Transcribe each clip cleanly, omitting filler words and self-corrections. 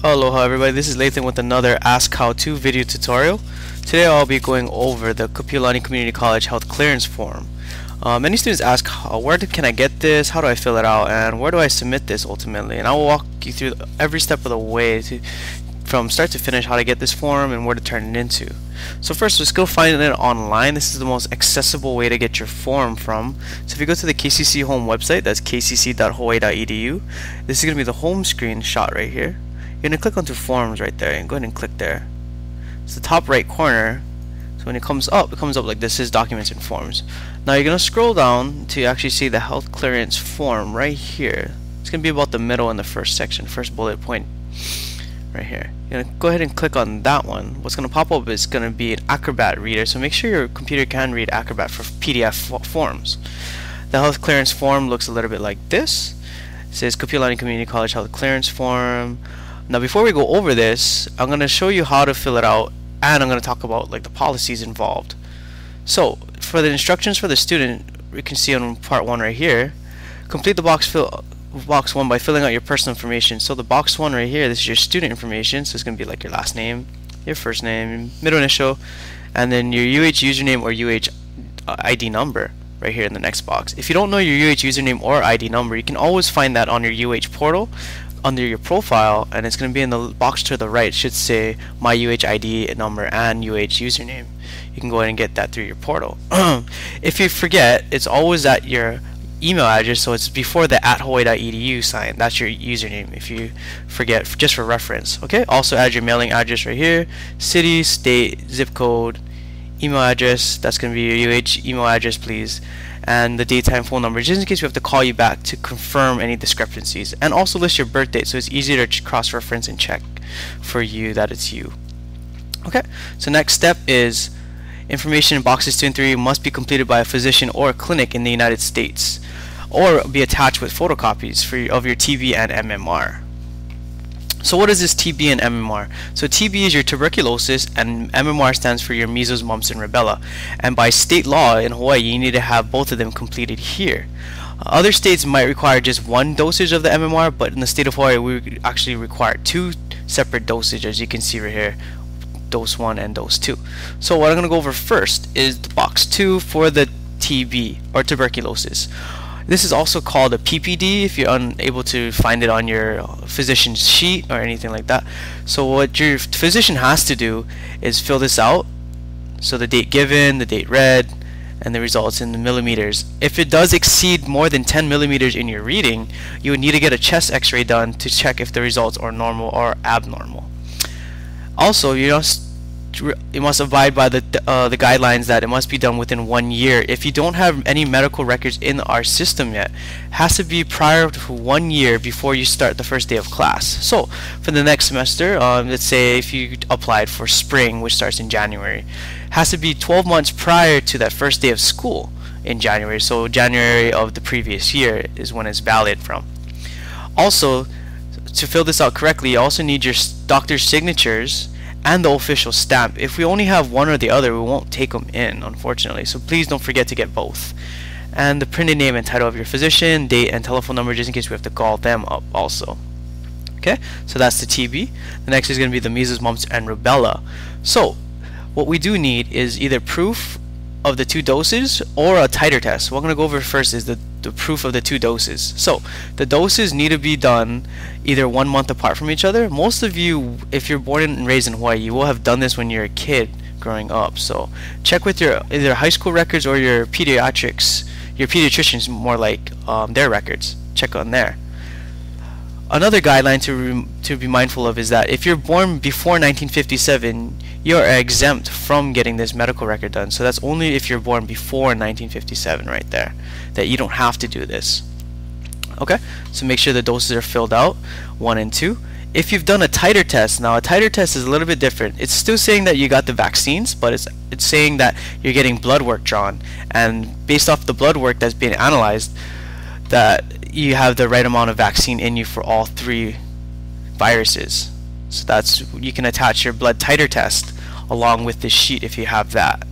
Aloha everybody, this is Leighthan with another ASK video tutorial. Today I'll be going over the Kapiolani Community College Health Clearance Form. Many students ask, where can I get this, how do I fill it out, and where do I submit this ultimately? And I will walk you through every step of the way from start to finish how to get this form and where to turn it into. So first, let's go find it online. This is the most accessible way to get your form from. So if you go to the KCC home website, that's kcc.hawaii.edu, this is going to be the home screen shot right here. You're going to click onto forms right there and go ahead and click there. It's the top right corner. So when it comes up like this is documents and forms. Now you're going to scroll down to actually see the health clearance form right here. It's going to be about the middle in the first section, first bullet point right here. You're going to go ahead and click on that one. What's going to pop up is going to be an Acrobat reader, so make sure your computer can read Acrobat for PDF forms. The health clearance form looks a little bit like this. It says Kapiolani Community College Health Clearance Form. Now before we go over this, I'm going to show you how to fill it out, and I'm going to talk about like the policies involved. So for the instructions for the student, we can see on part 1 right here, complete the box 1 by filling out your personal information. So the box 1 right here, this is your student information, so it's going to be like your last name, your first name, middle initial, and then your UH username or UH ID number right here in the next box. If you don't know your UH username or ID number, you can always find that on your UH portal under your profile, and it's going to be in the box to the right. It should say my UH ID number and UH username. You can go ahead and get that through your portal. If you forget, it's always at your email address, so it's before the @hawaii.edu sign. That's your username if you forget, just for reference. Okay, also add your mailing address right here, city, state, zip code, email address. That's going to be your UH email address, please, and the daytime phone number, just in case we have to call you back to confirm any discrepancies. And also list your birth date, so it's easier to cross-reference and check for you that it's you. Okay, so next step is information in boxes 2 and 3 must be completed by a physician or a clinic in the United States, or be attached with photocopies of your TB and MMR. So what is this TB and MMR? So TB is your tuberculosis, and MMR stands for your measles, mumps, and rubella. And by state law in Hawaii, you need to have both of them completed here. Other states might require just 1 dosage of the MMR, but in the state of Hawaii, we actually require 2 separate dosages, as you can see right here, dose 1 and dose 2. So what I'm going to go over first is the box 2 for the TB or tuberculosis. This is also called a PPD if you're unable to find it on your physician's sheet or anything like that. So what your physician has to do is fill this out. So the date given, the date read, and the results in the millimeters. If it does exceed more than 10 millimeters in your reading, you would need to get a chest x-ray done to check if the results are normal or abnormal. Also, you must abide by the guidelines that it must be done within 1 year. If you don't have any medical records in our system yet, it has to be prior to 1 year before you start the first day of class. So for the next semester, let's say if you applied for spring, which starts in January, it has to be 12 months prior to that first day of school in January. So January of the previous year is when it's valid from. Also, to fill this out correctly, you also need your doctor's signatures and the official stamp. If we only have one or the other, we won't take them in, unfortunately, so please don't forget to get both. And the printed name and title of your physician, date and telephone number, just in case we have to call them up also. Okay, so that's the TB. The next is going to be the measles, mumps, and rubella. So what we do need is either proof of the 2 doses or a titer test. What I'm going to go over first is the proof of the 2 doses. So the doses need to be done either 1 month apart from each other. Most of you, if you're born and raised in Hawaii, you will have done this when you're a kid growing up. So check with your either high school records or your pediatricians, more like their records. Check on there. Another guideline to be mindful of is that if you're born before 1957, you're exempt from getting this medical record done. So that's only if you're born before 1957 right there, that you don't have to do this. Okay, so make sure the doses are filled out, 1 and 2. If you've done a titer test, now a titer test is a little bit different. It's still saying that you got the vaccines, but it's saying that you're getting blood work drawn, and based off the blood work that's being analyzed, that you have the right amount of vaccine in you for all 3 viruses. So that's, you can attach your blood titer test along with this sheet if you have that.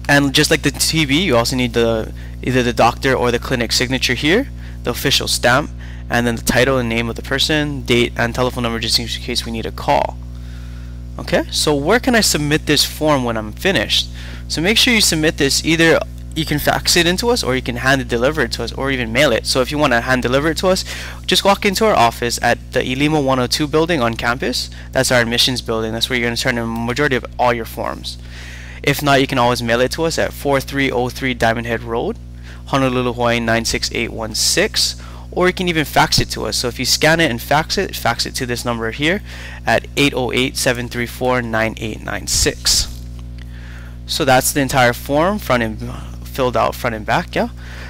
And just like the TB, you also need either the doctor or the clinic signature here, the official stamp, and then the title and name of the person, date, and telephone number just in case we need a call. Okay, so where can I submit this form when I'm finished? So make sure you submit this, either you can fax it into us, or you can hand deliver it to us, or even mail it. So if you want to hand deliver it to us, just walk into our office at the Ilima 102 building on campus. That's our admissions building. That's where you're going to turn in a majority of all your forms. If not, you can always mail it to us at 4303 Diamond Head Road, Honolulu, Hawaii 96816, or you can even fax it to us. So if you scan it and fax it to this number here at 808-734-9896. So that's the entire form, filled out front and back. Yeah.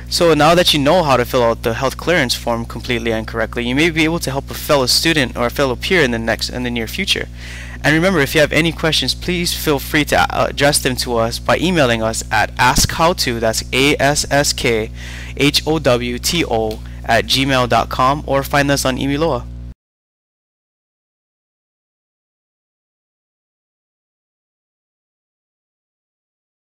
So now that you know how to fill out the health clearance form completely and correctly, you may be able to help a fellow student or a fellow peer in the near future. And remember, if you have any questions, please feel free to address them to us by emailing us at asskhowto, that's ASSKHOWTO @gmail.com, or find us on Aloha.